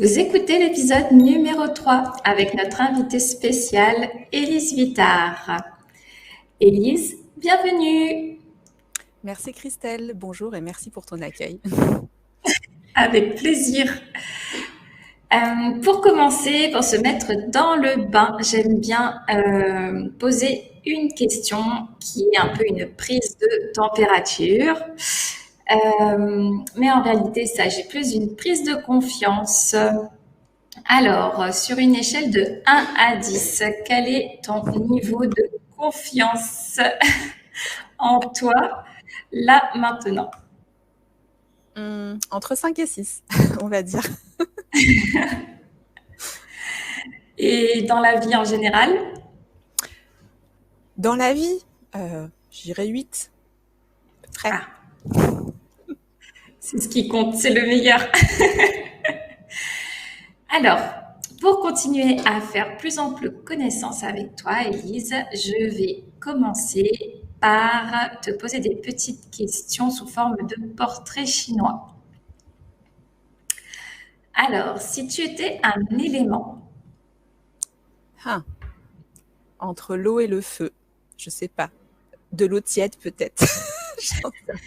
Vous écoutez l'épisode numéro 3 avec notre invitée spéciale, Élise Vittard. Élise, bienvenue. Merci Christelle, bonjour et merci pour ton accueil. Avec plaisir. Pour commencer, pour se mettre dans le bain, j'aime bien poser une question qui est un peu une prise de température. Mais en réalité, il s'agit plus d'une prise de confiance. Alors, sur une échelle de 1 à 10, quel est ton niveau de confiance en toi, là, maintenant? Entre 5 et 6, on va dire. Et dans la vie en général? Dans la vie, je dirais 8, à peu près. Ah, c'est ce qui compte, c'est le meilleur. Alors, pour continuer à faire plus ample connaissance avec toi, Élise, je vais commencer par te poser des petites questions sous forme de portrait chinois. Alors, si tu étais un élément, Ah, entre l'eau et le feu, je sais pas. De l'eau tiède peut-être. J'en sais rien.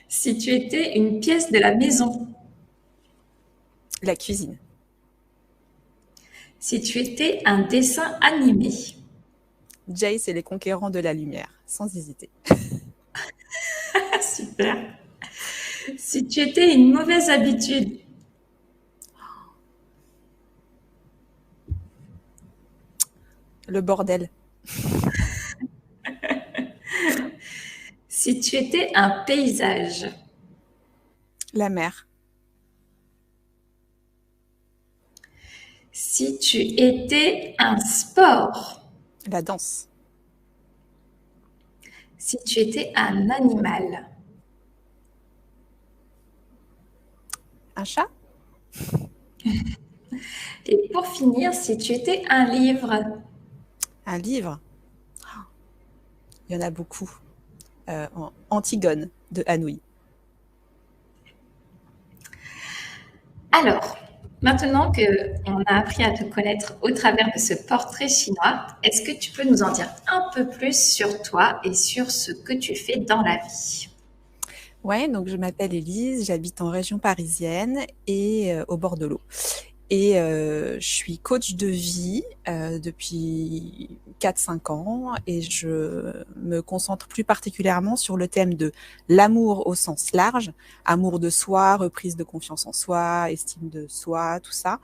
si tu étais une pièce de la maison, La cuisine. si tu étais un dessin animé, Jace et les conquérants de la lumière, sans hésiter. super. Si tu étais une mauvaise habitude, Le bordel. si tu étais un paysage, La mer. si tu étais un sport, La danse. si tu étais un animal, Un chat. et pour finir, si tu étais un livre. Un livre. Il y en a beaucoup. Antigone de Anouilh. Alors, maintenant qu'on a appris à te connaître au travers de ce portrait chinois, est-ce que tu peux nous en dire un peu plus sur toi et sur ce que tu fais dans la vie? Ouais, donc je m'appelle Élise, j'habite en région parisienne et au bord de l'eau. Et je suis coach de vie depuis 4-5 ans et je me concentre plus particulièrement sur le thème de l'amour au sens large, amour de soi, reprise de confiance en soi, estime de soi, tout ça.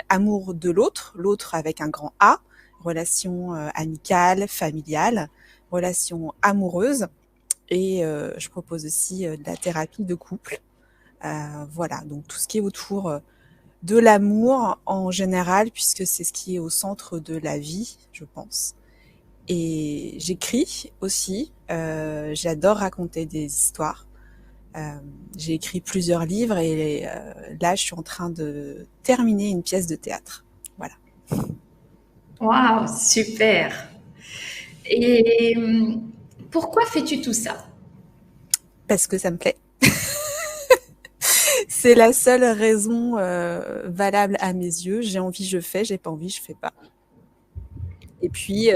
Amour de l'autre, l'autre avec un grand A, relation amicale, familiale, relation amoureuse. Et je propose aussi de la thérapie de couple. Voilà, donc tout ce qui est autour de l'amour en général, puisque c'est ce qui est au centre de la vie, je pense. Et j'écris aussi, j'adore raconter des histoires. J'ai écrit plusieurs livres et là, je suis en train de terminer une pièce de théâtre. Voilà. Waouh, super! Et pourquoi fais-tu tout ça? Parce que ça me plaît. C'est la seule raison valable à mes yeux. J'ai envie, je fais. J'ai pas envie, je fais pas. Et puis,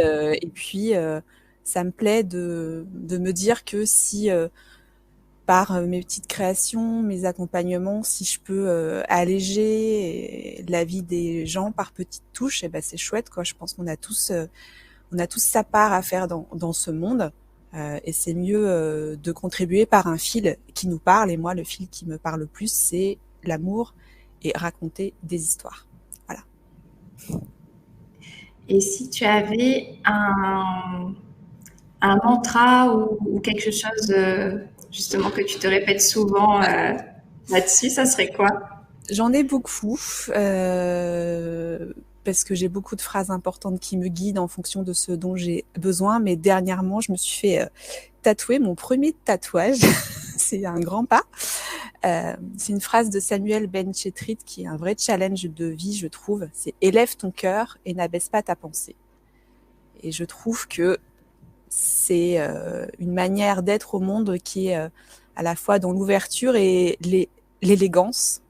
ça me plaît de me dire que si par mes petites créations, mes accompagnements, si je peux alléger la vie des gens par petites touches, et ben c'est chouette quoi. Je pense qu'on a tous sa part à faire dans ce monde. Et c'est mieux de contribuer par un fil qui nous parle. Et moi, le fil qui me parle le plus, c'est l'amour et raconter des histoires. Voilà. Et si tu avais un mantra ou quelque chose justement que tu te répètes souvent là-dessus, ça serait quoi? J'en ai beaucoup, parce que j'ai beaucoup de phrases importantes qui me guident en fonction de ce dont j'ai besoin. Mais dernièrement, je me suis fait tatouer mon premier tatouage. C'est un grand pas. C'est une phrase de Samuel Ben-Chetrit qui est un vrai challenge de vie, je trouve. C'est « élève ton cœur et n'abaisse pas ta pensée ». Et je trouve que c'est une manière d'être au monde qui est à la fois dans l'ouverture et l'élégance.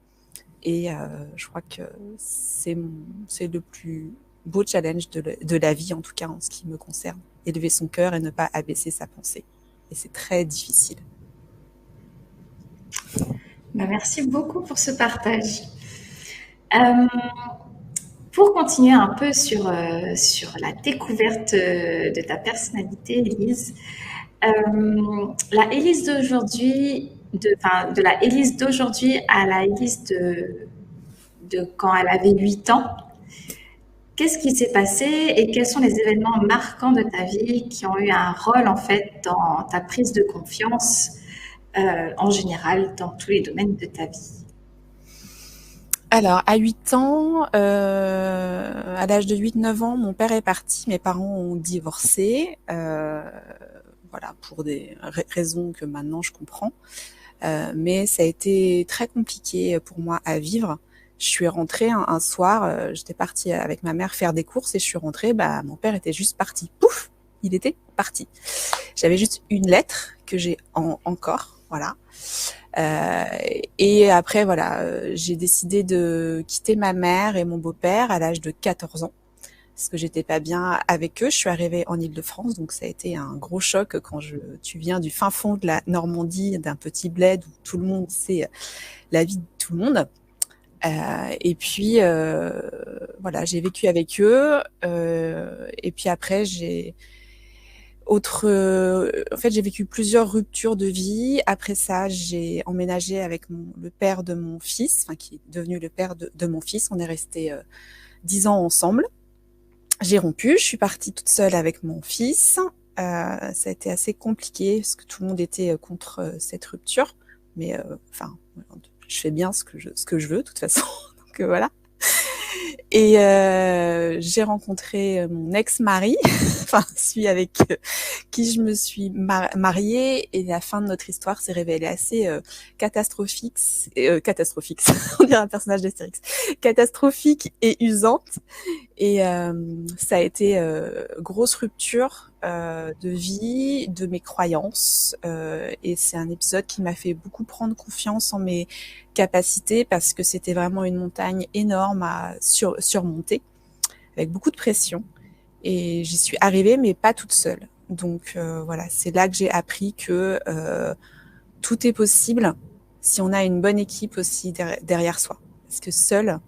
Et je crois que c'est le plus beau challenge de la vie, en tout cas en ce qui me concerne. Élever son cœur et ne pas abaisser sa pensée. Et c'est très difficile. Merci beaucoup pour ce partage. Euh, pour continuer un peu sur la découverte de ta personnalité, Élise, la Élise d'aujourd'hui, de la Élise d'aujourd'hui à la Élise de quand elle avait 8 ans, qu'est-ce qui s'est passé et quels sont les événements marquants de ta vie qui ont eu un rôle en fait dans ta prise de confiance en général dans tous les domaines de ta vie? Alors, à 8 ans, à l'âge de 8-9 ans, mon père est parti, mes parents ont divorcé, voilà, pour des raisons que maintenant je comprends. Mais ça a été très compliqué pour moi à vivre. Je suis rentrée un soir, j'étais partie avec ma mère faire des courses et je suis rentrée, mon père était juste parti. Pouf, il était parti. J'avais juste une lettre que j'ai encore, voilà. Et après, voilà, j'ai décidé de quitter ma mère et mon beau-père à l'âge de 14 ans parce que j'étais pas bien avec eux. Je suis arrivée en Île-de-France, donc ça a été un gros choc quand tu viens du fin fond de la Normandie, d'un petit bled où tout le monde sait la vie de tout le monde. Et puis voilà, j'ai vécu avec eux. Et puis après, en fait, j'ai vécu plusieurs ruptures de vie. Après ça, j'ai emménagé avec le père de mon fils, enfin qui est devenu le père de mon fils. On est restés 10 ans ensemble. J'ai rompu, je suis partie toute seule avec mon fils. Ça a été assez compliqué parce que tout le monde était contre cette rupture. Mais enfin, je fais bien ce que je veux de toute façon. Donc voilà. Et j'ai rencontré mon ex-mari, enfin celui avec qui je me suis mariée, et la fin de notre histoire s'est révélée assez catastrophique, catastrophique, on dirait un personnage d'Astérix, catastrophique et usante. Et ça a été grosse rupture de vie, de mes croyances, et c'est un épisode qui m'a fait beaucoup prendre confiance en mes capacités parce que c'était vraiment une montagne énorme à surmonter avec beaucoup de pression, et j'y suis arrivée mais pas toute seule. Donc voilà, c'est là que j'ai appris que tout est possible si on a une bonne équipe aussi derrière soi, parce que seul,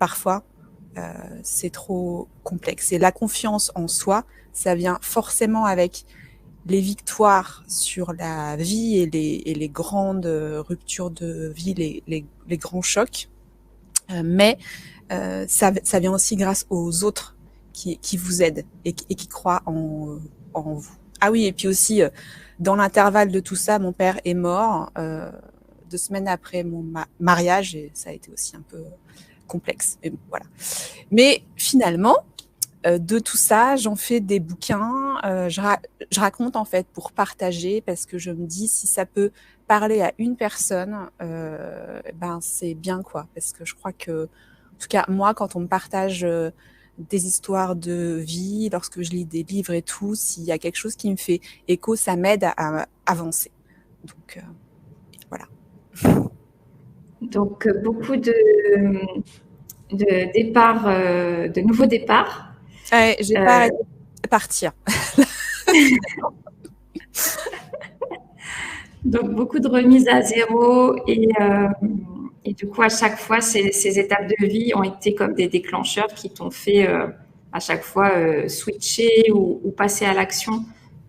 parfois, c'est trop complexe. Et la confiance en soi, ça vient forcément avec les victoires sur la vie et les grandes ruptures de vie, les grands chocs. Mais ça vient aussi grâce aux autres qui vous aident et qui croient en vous. Ah oui, et puis aussi, dans l'intervalle de tout ça, mon père est mort 2 semaines après mon mariage, et ça a été aussi un peu complexe. Mais bon, voilà. Mais finalement, de tout ça, j'en fais des bouquins. Je raconte en fait pour partager, parce que je me dis si ça peut parler à une personne, c'est bien quoi. Parce que je crois que, en tout cas moi, quand on me partage des histoires de vie, lorsque je lis des livres et tout, s'il y a quelque chose qui me fait écho, ça m'aide à avancer. Donc voilà. Donc beaucoup de départs, de nouveaux départs. Ouais, j'ai pas arrêté de partir. Donc beaucoup de remises à zéro et du coup à chaque fois ces étapes de vie ont été comme des déclencheurs qui t'ont fait à chaque fois switcher ou passer à l'action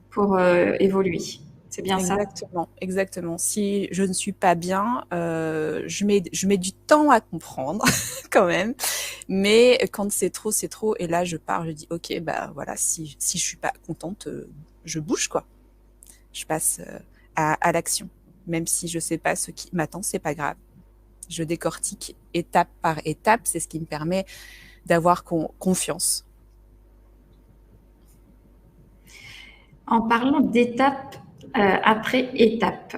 pour évoluer. C'est bien ça? Exactement, exactement. Si je ne suis pas bien, je mets du temps à comprendre quand même. Mais quand c'est trop, c'est trop. Et là, je pars, je dis, ok, voilà, si je suis pas contente, je bouge quoi. Je passe à l'action. Même si je sais pas ce qui m'attend, c'est pas grave. Je décortique étape par étape. C'est ce qui me permet d'avoir confiance. En parlant d'étape après étape,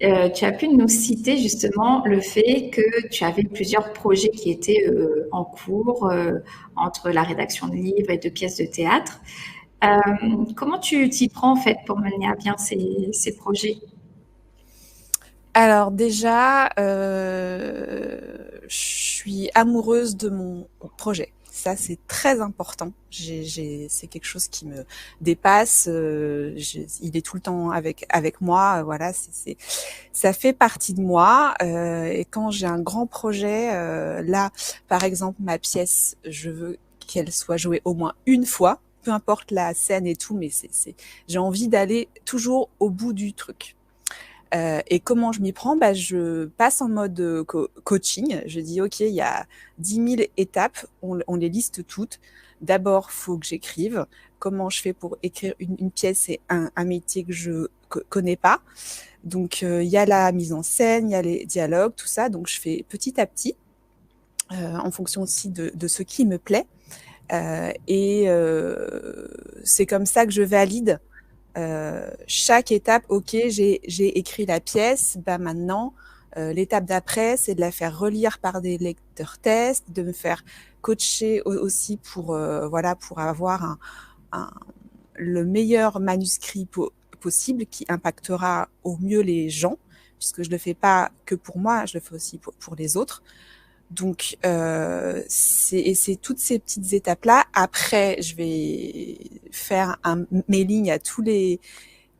tu as pu nous citer justement le fait que tu avais plusieurs projets qui étaient en cours entre la rédaction de livres et de pièces de théâtre. Comment tu t'y prends en fait pour mener à bien ces projets? Alors déjà, je suis amoureuse de mon projet. Ça, c'est très important. C'est quelque chose qui me dépasse. Il est tout le temps avec moi. Voilà, ça fait partie de moi. Et quand j'ai un grand projet, là, par exemple, ma pièce, je veux qu'elle soit jouée au moins une fois, peu importe la scène et tout, mais j'ai envie d'aller toujours au bout du truc. Et comment je m'y prends? Bah, je passe en mode coaching. Je dis, OK, il y a 10 000 étapes, on les liste toutes. D'abord, faut que j'écrive. Comment je fais pour écrire une pièce? C'est un métier que je connais pas. Donc, il y a la mise en scène, il y a les dialogues, tout ça. Donc, je fais petit à petit, en fonction aussi de ce qui me plaît. C'est comme ça que je valide chaque étape. OK, j'ai écrit la pièce, bah maintenant, l'étape d'après, c'est de la faire relire par des lecteurs tests, de me faire coacher aussi pour voilà, pour avoir un le meilleur manuscrit possible qui impactera au mieux les gens, puisque je le fais pas que pour moi, je le fais aussi pour les autres. Donc c'est toutes ces petites étapes là. Après, je vais faire un mailing à tous les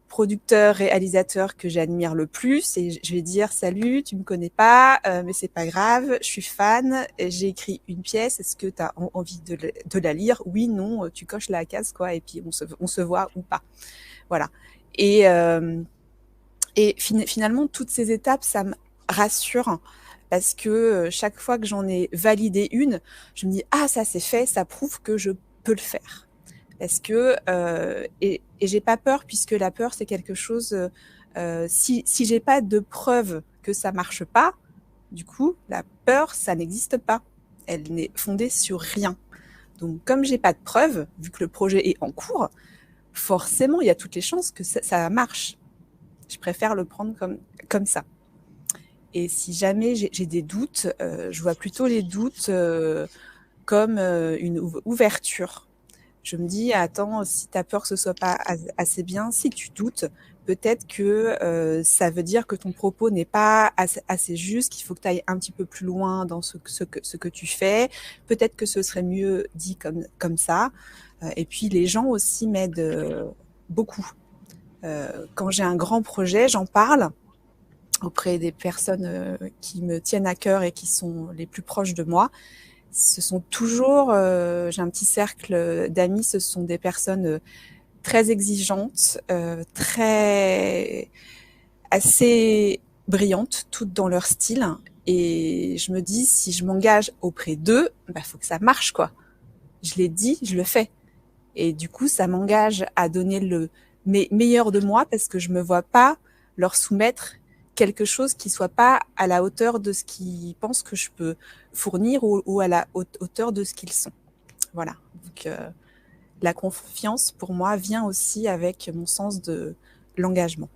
producteurs, réalisateurs que j'admire le plus et je vais dire salut, tu me connais pas, mais c'est pas grave, je suis fan, j'ai écrit une pièce, est-ce que tu as envie de la lire? Oui, non, tu coches la case quoi, et puis on se voit ou pas. Voilà. Et, finalement, toutes ces étapes, ça me rassure parce que chaque fois que j'en ai validé une, je me dis ah ça c'est fait, ça prouve que je peux le faire. Parce que et j'ai pas peur puisque la peur c'est quelque chose. Si j'ai pas de preuve que ça marche pas, du coup la peur ça n'existe pas. Elle n'est fondée sur rien. Donc comme j'ai pas de preuve, vu que le projet est en cours, forcément il y a toutes les chances que ça marche. Je préfère le prendre comme ça. Et si jamais j'ai des doutes, je vois plutôt les doutes comme une ouverture. Je me dis, attends, si tu as peur que ce soit pas assez bien, si tu doutes, peut-être que ça veut dire que ton propos n'est pas assez juste, qu'il faut que tu ailles un petit peu plus loin dans ce que tu fais. Peut-être que ce serait mieux dit comme ça. Et puis les gens aussi m'aident beaucoup. Quand j'ai un grand projet, j'en parle auprès des personnes qui me tiennent à cœur et qui sont les plus proches de moi. Ce sont toujours, j'ai un petit cercle d'amis, ce sont des personnes très exigeantes, très assez brillantes, toutes dans leur style. Et je me dis, si je m'engage auprès d'eux, bah faut que ça marche quoi. Je l'ai dit, je le fais. Et du coup, ça m'engage à donner le meilleur de moi parce que je me vois pas leur soumettre quelque chose qui soit pas à la hauteur de ce qu'ils pensent que je peux fournir ou à la hauteur de ce qu'ils sont. Voilà. Donc, la confiance, pour moi, vient aussi avec mon sens de l'engagement.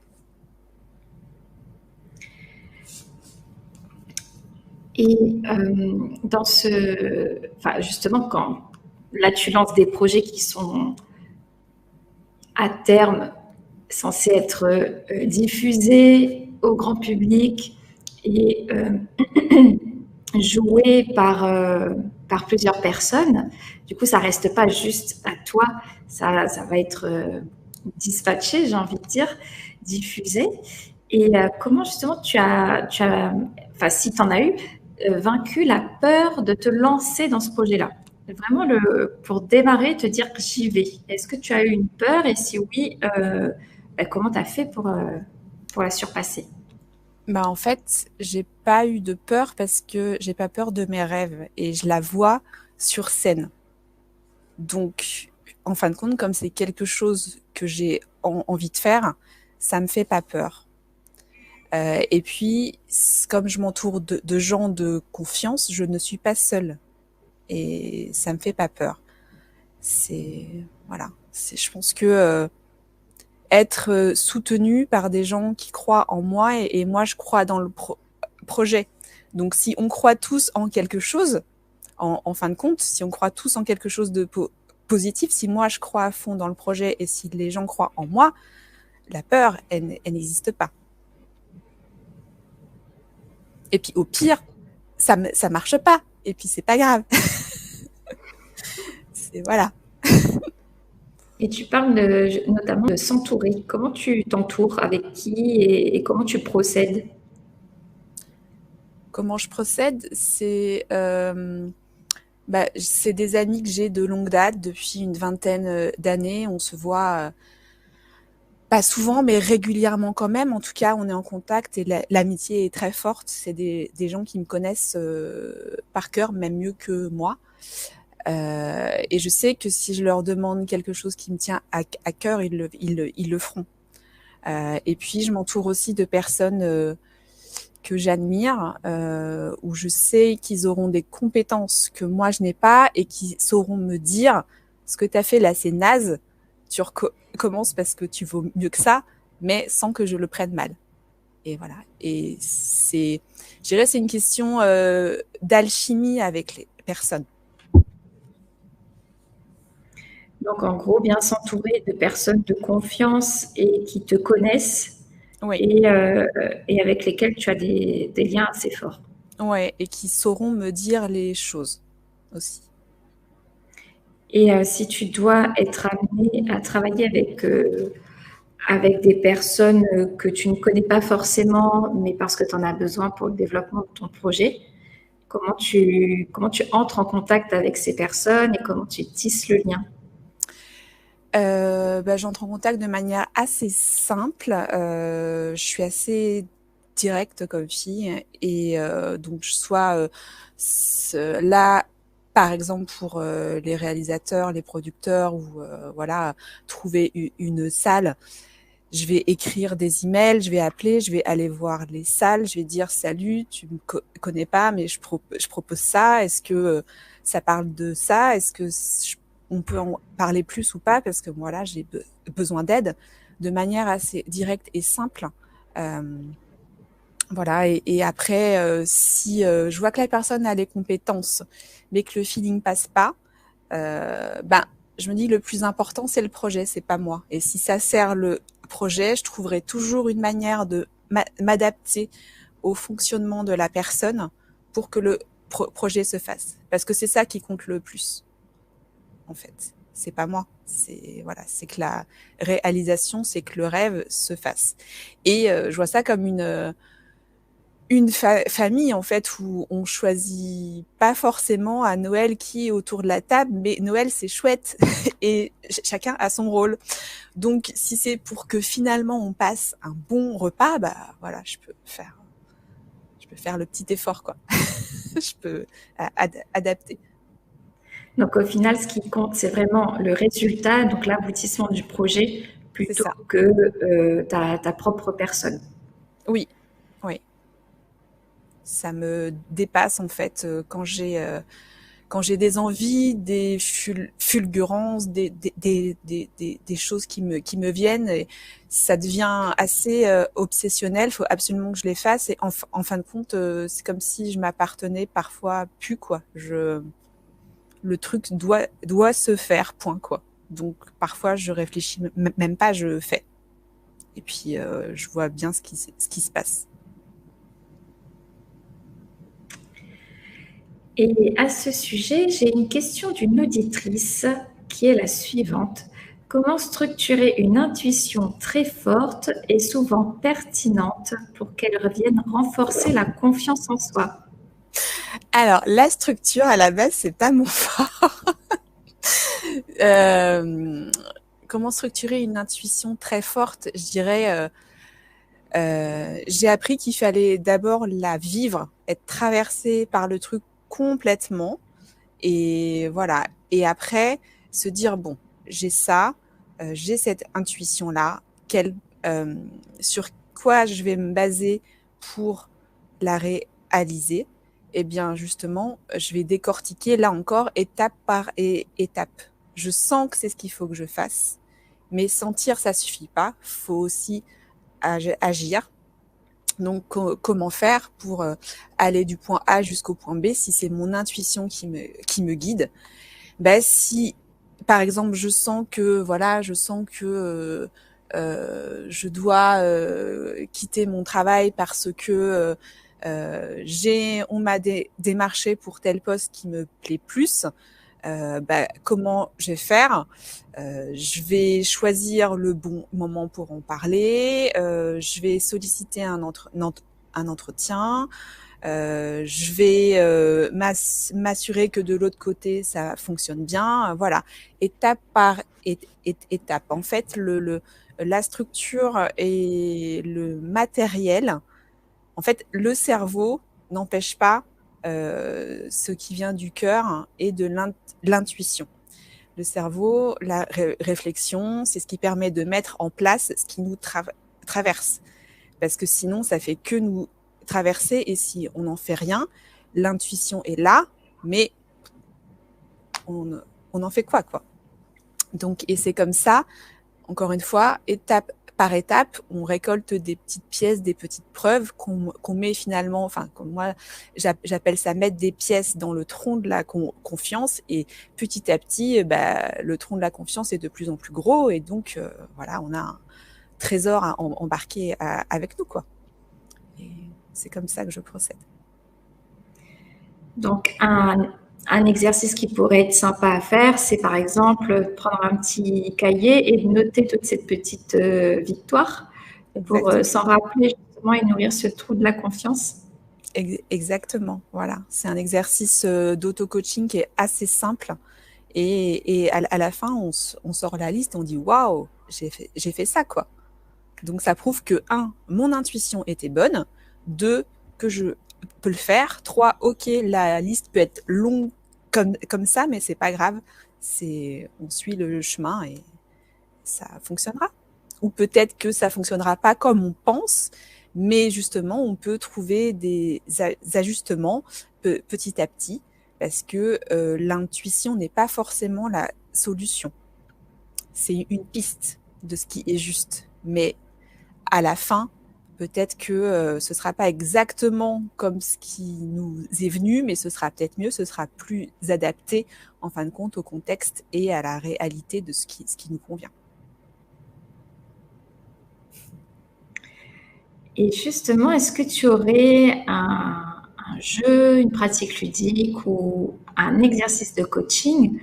Et enfin, justement, quand là tu lances des projets qui sont à terme censés être diffusés au grand public et joués par plusieurs personnes, du coup, ça reste pas juste à toi, ça va être dispatché, j'ai envie de dire, diffusé. Et comment justement enfin, si tu en as eu, vaincu la peur de te lancer dans ce projet-là? Vraiment, pour démarrer, te dire que j'y vais. Est-ce que tu as eu une peur et si oui, comment tu as fait pour la surpasser? Bah, en fait, j'ai pas eu de peur parce que j'ai pas peur de mes rêves et je la vois sur scène. Donc, en fin de compte, comme c'est quelque chose que j'ai envie de faire, ça me fait pas peur. Et puis, comme je m'entoure de gens de confiance, je ne suis pas seule et ça me fait pas peur. C'est voilà. Je pense que être soutenue par des gens qui croient en moi et moi je crois dans le projet. Donc, si on croit tous en quelque chose, en fin de compte, si on croit tous en quelque chose de positif, si moi je crois à fond dans le projet et si les gens croient en moi, la peur, elle n'existe pas. Et puis au pire, ça marche pas. Et puis c'est pas grave. C'est voilà. Et tu parles notamment de s'entourer. Comment tu t'entoures, avec qui et comment tu procèdes? Comment je procède, c'est des amis que j'ai de longue date, depuis une vingtaine d'années. On se voit pas souvent, mais régulièrement quand même. En tout cas, on est en contact et l'amitié est très forte. C'est des gens qui me connaissent par cœur, même mieux que moi. Et je sais que si je leur demande quelque chose qui me tient à cœur, ils le feront. Et puis, je m'entoure aussi de personnes que j'admire, où je sais qu'ils auront des compétences que moi je n'ai pas et qui sauront me dire ce que tu as fait là, c'est naze, tu recommences parce que tu vaux mieux que ça, mais sans que je le prenne mal. Et voilà. Et je dirais, c'est une question d'alchimie avec les personnes. Donc, en gros, bien s'entourer de personnes de confiance et qui te connaissent Oui, et, euh, et avec lesquelles tu as des liens assez forts. ouais, et qui sauront me dire les choses aussi. Et si tu dois être amené à travailler avec des personnes que tu ne connais pas forcément, mais parce que tu en as besoin pour le développement de ton projet, comment tu entres en contact avec ces personnes et comment tu tisses le lien? J'entre en contact de manière assez simple. Je suis assez directe comme fille et donc soit là, par exemple pour les réalisateurs, les producteurs ou voilà, trouver une salle, je vais écrire des emails, je vais appeler, je vais aller voir les salles, je vais dire salut, tu me connais pas, mais je propose ça. Est-ce que ça parle de ça? Est-ce que on peut en parler plus ou pas? Parce que moi là, j'ai besoin d'aide de manière assez directe et simple. Euh, voilà. Et après, si je vois que la personne a les compétences, mais que le feeling passe pas, ben, je me dis le plus important c'est le projet, c'est pas moi. Et si ça sert le projet, je trouverai toujours une manière de m'adapter au fonctionnement de la personne pour que le projet se fasse. Parce que c'est ça qui compte le plus, en fait. C'est pas moi. C'est voilà, c'est que la réalisation, c'est que le rêve se fasse. Et je vois ça comme une famille en fait où on choisit pas forcément à Noël qui est autour de la table, mais Noël c'est chouette et chacun a son rôle. Donc si c'est pour que finalement on passe un bon repas, bah voilà, je peux faire le petit effort quoi. Je peux adapter. Donc, au final, ce qui compte, c'est vraiment le résultat, donc l'aboutissement du projet, C'est plutôt ça. que ta propre personne. Oui, oui. Ça me dépasse en fait quand j'ai des envies, des fulgurances, des choses qui me viennent, et ça devient assez obsessionnel. Il faut absolument que je les fasse. Et en fin de compte, c'est comme si je m'appartenais parfois plus, quoi. Le truc doit se faire, point, quoi. Donc parfois, je réfléchis même pas, je fais. Et puis, je vois bien ce qui se passe. Et à ce sujet, j'ai une question d'une auditrice qui est la suivante. Comment structurer une intuition très forte et souvent pertinente pour qu'elle revienne renforcer la confiance en soi? Alors, la structure, à la base, c'est pas mon fort. Euh, comment structurer une intuition très forte? Je dirais, j'ai appris qu'il fallait d'abord la vivre, être traversé par le truc complètement, et voilà. Et après, se dire bon, j'ai ça, j'ai cette intuition là, euh, sur quoi je vais me baser pour la réaliser? Eh bien, justement, je vais décortiquer là encore étape par étape. Je sens que c'est ce qu'il faut que je fasse, mais sentir, ça suffit pas. Faut aussi agir. Donc, comment faire pour aller du point A jusqu'au point B si c'est mon intuition qui me guide? Ben, si, par exemple, je sens que je dois quitter mon travail parce que On m'a démarché pour tel poste qui me plaît plus. Comment je vais faire? Je vais choisir le bon moment pour en parler. Je vais solliciter un entretien. Je vais m'assurer que de l'autre côté ça fonctionne bien. Voilà, étape par étape. En fait, la structure et le matériel. En fait, le cerveau n'empêche pas ce qui vient du cœur et de l'intuition. Le cerveau, la réflexion, c'est ce qui permet de mettre en place ce qui nous traverse. Parce que sinon, ça fait que nous traverser, et si on n'en fait rien, l'intuition est là, mais on en fait quoi. Donc, et c'est comme ça, encore une fois, étape par étape, on récolte des petites pièces, des petites preuves qu'on met finalement, enfin, comme moi, j'appelle ça mettre des pièces dans le tronc de la confiance, et petit à petit, le tronc de la confiance est de plus en plus gros, et donc, voilà, on a un trésor à embarquer avec nous, quoi. Et c'est comme ça que je procède. Donc, un exercice qui pourrait être sympa à faire, c'est par exemple prendre un petit cahier et noter toutes ces petites victoires pour s'en rappeler justement et nourrir ce trou de la confiance. Exactement, voilà. C'est un exercice d'auto-coaching qui est assez simple. Et à la fin, on sort la liste et on dit « Waouh, j'ai fait ça, quoi ». Donc, ça prouve que, 1, mon intuition était bonne, 2, que je peux le faire, 3, ok, la liste peut être longue comme ça, mais c'est pas grave, on suit le chemin et ça fonctionnera. Ou peut-être que ça fonctionnera pas comme on pense, mais justement, on peut trouver des ajustements petit à petit, parce que l'intuition n'est pas forcément la solution. C'est une piste de ce qui est juste, mais à la fin, peut-être que ce sera pas exactement comme ce qui nous est venu, mais ce sera peut-être mieux, ce sera plus adapté en fin de compte au contexte et à la réalité de ce qui nous convient. Et justement, est-ce que tu aurais un jeu, une pratique ludique ou un exercice de coaching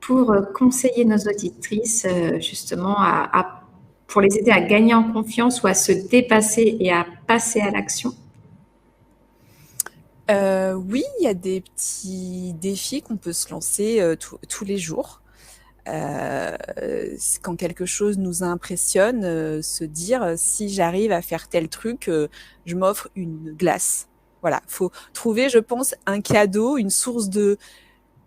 pour conseiller nos auditrices justement pour les aider à gagner en confiance ou à se dépasser et à passer à l'action? Oui, il y a des petits défis qu'on peut se lancer tous les jours. Quand quelque chose nous impressionne, se dire si j'arrive à faire tel truc, je m'offre une glace. Voilà, faut trouver, je pense, un cadeau, une source de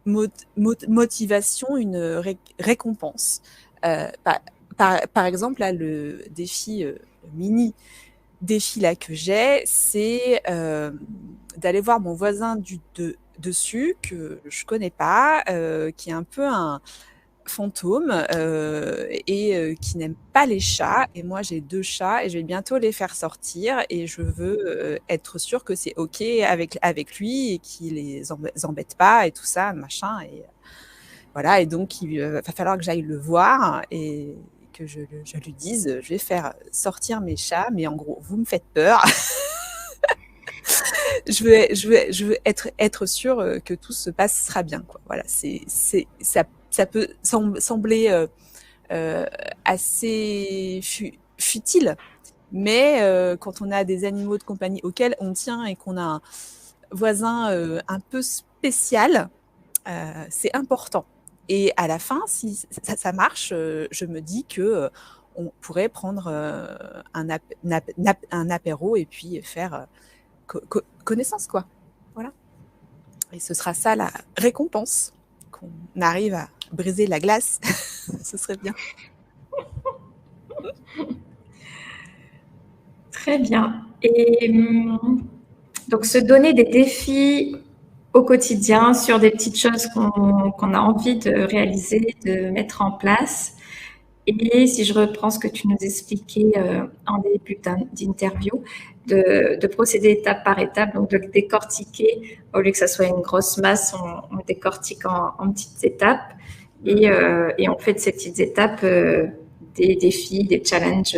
motivation, une récompense. Par exemple, là, le défi mini défi là que j'ai, c'est d'aller voir mon voisin dessus que je connais pas, qui est un peu un fantôme et qui n'aime pas les chats, et moi j'ai 2 chats et je vais bientôt les faire sortir, et je veux être sûre que c'est ok avec lui et qu'il les embête pas et tout ça, machin, et voilà. Et donc il va falloir que j'aille le voir et que je lui dise je vais faire sortir mes chats, mais en gros vous me faites peur. je veux être sûre que tout se passera bien, quoi. Voilà, ça peut sembler assez futile, mais quand on a des animaux de compagnie auxquels on tient et qu'on a un voisin un peu spécial, c'est important. Et à la fin, si ça marche, je me dis que on pourrait prendre un apéro et puis faire connaissance, quoi. Voilà. Et ce sera ça la récompense, qu'on arrive à briser la glace. Ce serait bien. Très bien. Et donc, se donner des défis au quotidien sur des petites choses qu'on a envie de réaliser, de mettre en place. Et si je reprends ce que tu nous expliquais en début d'interview, de procéder étape par étape, donc de décortiquer, au lieu que ça soit une grosse masse, on décortique en petites étapes et on fait de ces petites étapes des défis, des challenges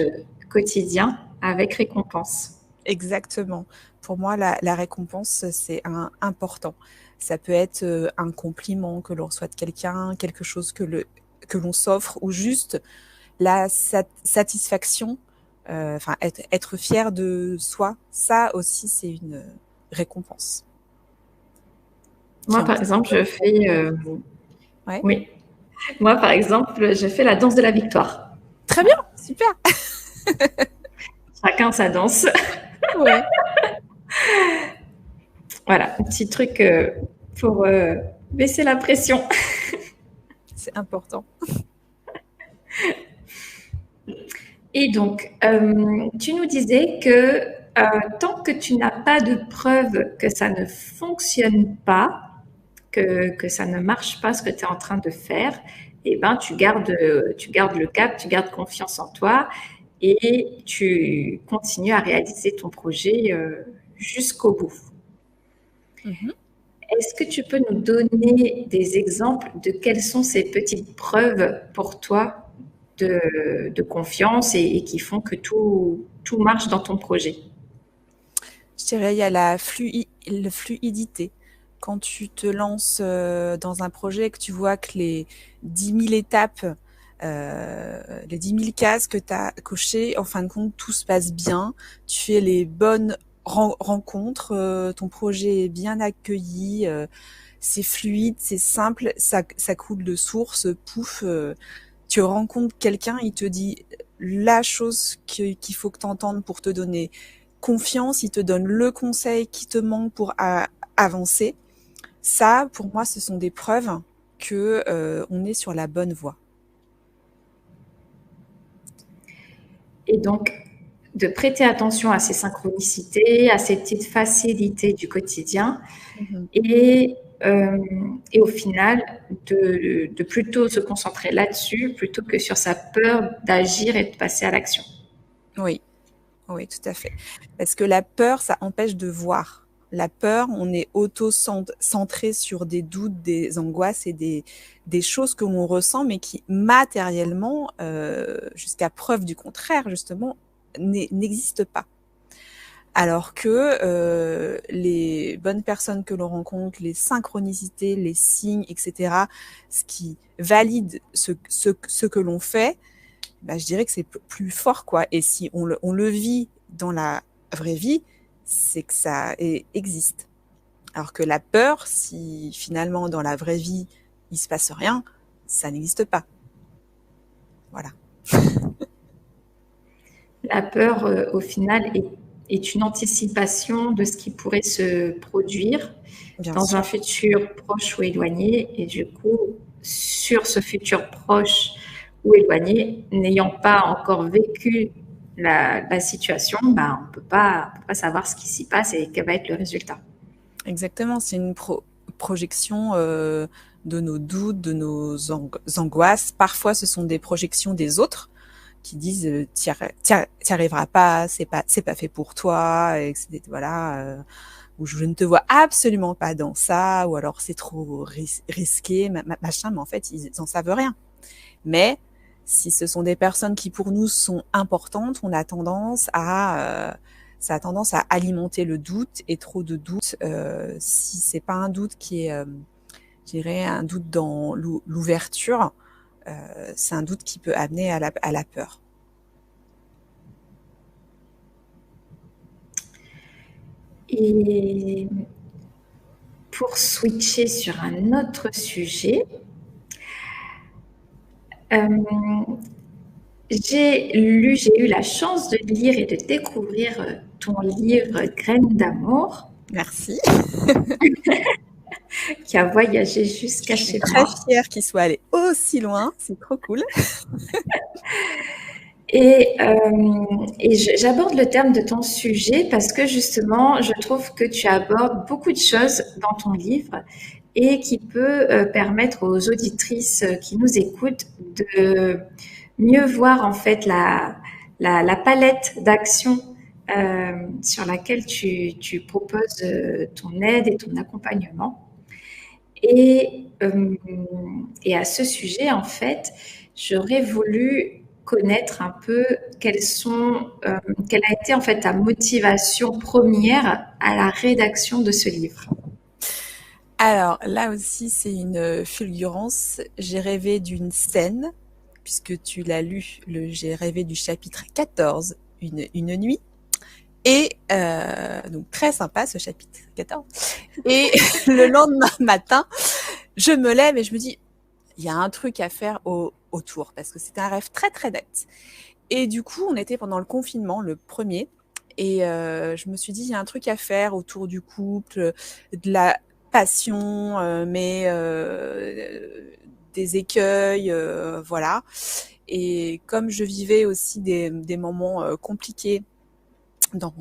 quotidiens avec récompense. Exactement. Pour moi, la récompense, c'est important. Ça peut être un compliment que l'on reçoit de quelqu'un, quelque chose que l'on s'offre, ou juste la satisfaction, enfin être fier de soi. Ça aussi, c'est une récompense qui Moi, en par exemple, je fais, ouais. oui, moi, par exemple, je fais la danse de la victoire. Très bien, Voilà. super. Chacun sa danse. Ouais, Voilà, un petit truc pour baisser la pression. c'est important. Et donc, tu nous disais que tant que tu n'as pas de preuve que ça ne fonctionne pas, que ça ne marche pas ce que tu es en train de faire, eh ben, tu gardes le cap, tu gardes confiance en toi et tu continues à réaliser ton projet jusqu'au bout. Mhm. Est-ce que tu peux nous donner des exemples de quelles sont ces petites preuves pour toi de confiance et qui font que tout marche dans ton projet? Je dirais, il y a la fluidité. Quand tu te lances dans un projet et que tu vois que les 10 000 étapes, les 10 000 cases que tu as cochées, en fin de compte, tout se passe bien. Tu fais les bonnes rencontres, ton projet est bien accueilli, c'est fluide, c'est simple, ça coule de source, pouf, tu rencontres quelqu'un, il te dit la chose qu'il faut que tu entendes pour te donner confiance, il te donne le conseil qui te manque pour avancer. Ça, pour moi, ce sont des preuves que on est sur la bonne voie. Et donc, de prêter attention à ces synchronicités, à ces petites facilités du quotidien Mhm. et, euh, et au final, de plutôt se concentrer là-dessus plutôt que sur sa peur d'agir et de passer à l'action. Oui, oui, tout à fait. Parce que la peur, ça empêche de voir. La peur, on est auto-centré sur des doutes, des angoisses et des choses que l'on ressent, mais qui matériellement, jusqu'à preuve du contraire, justement, n'existent pas. Alors que les bonnes personnes que l'on rencontre, les synchronicités, les signes, etc., ce qui valide ce que l'on fait, bah, je dirais que c'est plus fort, quoi. Et si on le vit dans la vraie vie, c'est que ça existe. Alors que la peur, si finalement dans la vraie vie, il se passe rien, ça n'existe pas. Voilà. La peur, au final, est une anticipation de ce qui pourrait se produire Bien dans sûr. un futur proche ou éloigné. Et du coup, sur ce futur proche ou éloigné, n'ayant pas encore vécu la situation, bah, on ne peut pas savoir ce qui s'y passe et quel va être le résultat. Exactement. C'est une projection de nos doutes, de nos angoisses. Parfois, ce sont des projections des autres qui disent t'y arriveras pas, c'est pas fait pour toi, etc. Voilà, ou je ne te vois absolument pas dans ça, ou alors c'est trop risqué, machin, mais en fait ils en savent rien. Mais si ce sont des personnes qui pour nous sont importantes, on a tendance à ça a tendance à alimenter le doute, et trop de doute, si c'est pas un doute qui est, je dirais, un doute dans l'ouverture, c'est un doute qui peut amener à la peur. Et pour switcher sur un autre sujet, euh, j'ai eu la chance de lire et de découvrir ton livre Graines d'amour Merci. qui a voyagé Je jusqu'à suis chez très moi. fière qu'il soit allé aussi loin, c'est trop cool. Et, j'aborde le terme de ton sujet parce que justement, je trouve que tu abordes beaucoup de choses dans ton livre et qui peut permettre aux auditrices qui nous écoutent de mieux voir en fait la palette d'actions sur laquelle tu proposes ton aide et ton accompagnement. Et, euh, et à ce sujet, en fait, j'aurais voulu connaître un peu quelle a été en fait ta motivation première à la rédaction de ce livre. Alors là aussi, c'est une fulgurance. J'ai rêvé d'une scène, puisque tu l'as lu, j'ai rêvé du chapitre 14, une nuit. Et donc très sympa ce chapitre 14. Et le lendemain matin, je me lève et je me dis, il y a un truc à faire autour, parce que c'était un rêve très très net. Et du coup, on était pendant le confinement, le premier, et je me suis dit, il y a un truc à faire autour du couple, de la passion, mais des écueils, voilà. Et comme je vivais aussi des moments compliqués dans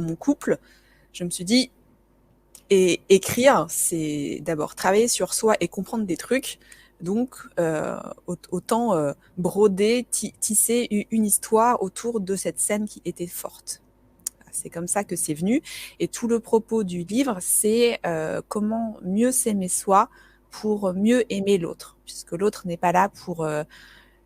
mon couple, je me suis dit, et écrire, c'est d'abord travailler sur soi et comprendre des trucs. Donc, autant broder, tisser une histoire autour de cette scène qui était forte. C'est comme ça que c'est venu. Et tout le propos du livre, c'est comment mieux s'aimer soi pour mieux aimer l'autre. Puisque l'autre n'est pas là pour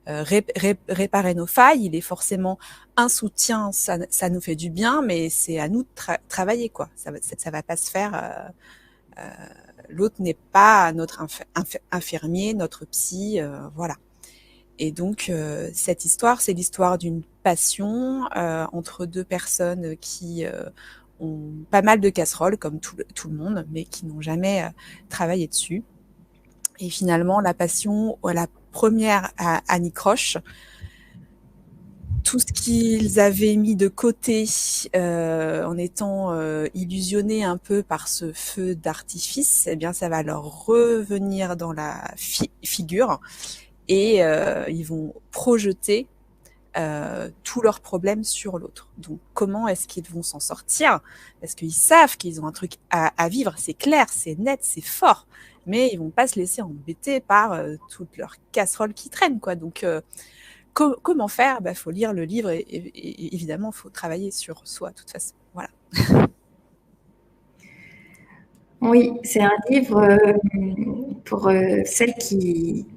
réparer nos failles. Il est forcément un soutien, ça nous fait du bien, mais c'est à nous de travailler, quoi. Ça va pas se faire... l'autre n'est pas notre infirmier, notre psy, voilà. Et donc cette histoire, c'est l'histoire d'une passion entre deux personnes qui ont pas mal de casseroles, comme tout le monde, mais qui n'ont jamais travaillé dessus. Et finalement, la passion, la première anicroche, tout ce qu'ils avaient mis de côté en étant illusionnés un peu par ce feu d'artifice, eh bien ça va leur revenir dans la figure et ils vont projeter tous leurs problèmes sur l'autre. Donc comment est-ce qu'ils vont s'en sortir? Parce qu'ils savent qu'ils ont un truc à vivre, c'est clair, c'est net, c'est fort, mais ils vont pas se laisser embêter par toutes leurs casseroles qui traînent, quoi. Donc comment faire? Faut lire le livre et évidemment, faut travailler sur soi, de toute façon. Voilà. Oui, c'est un livre pour celles qui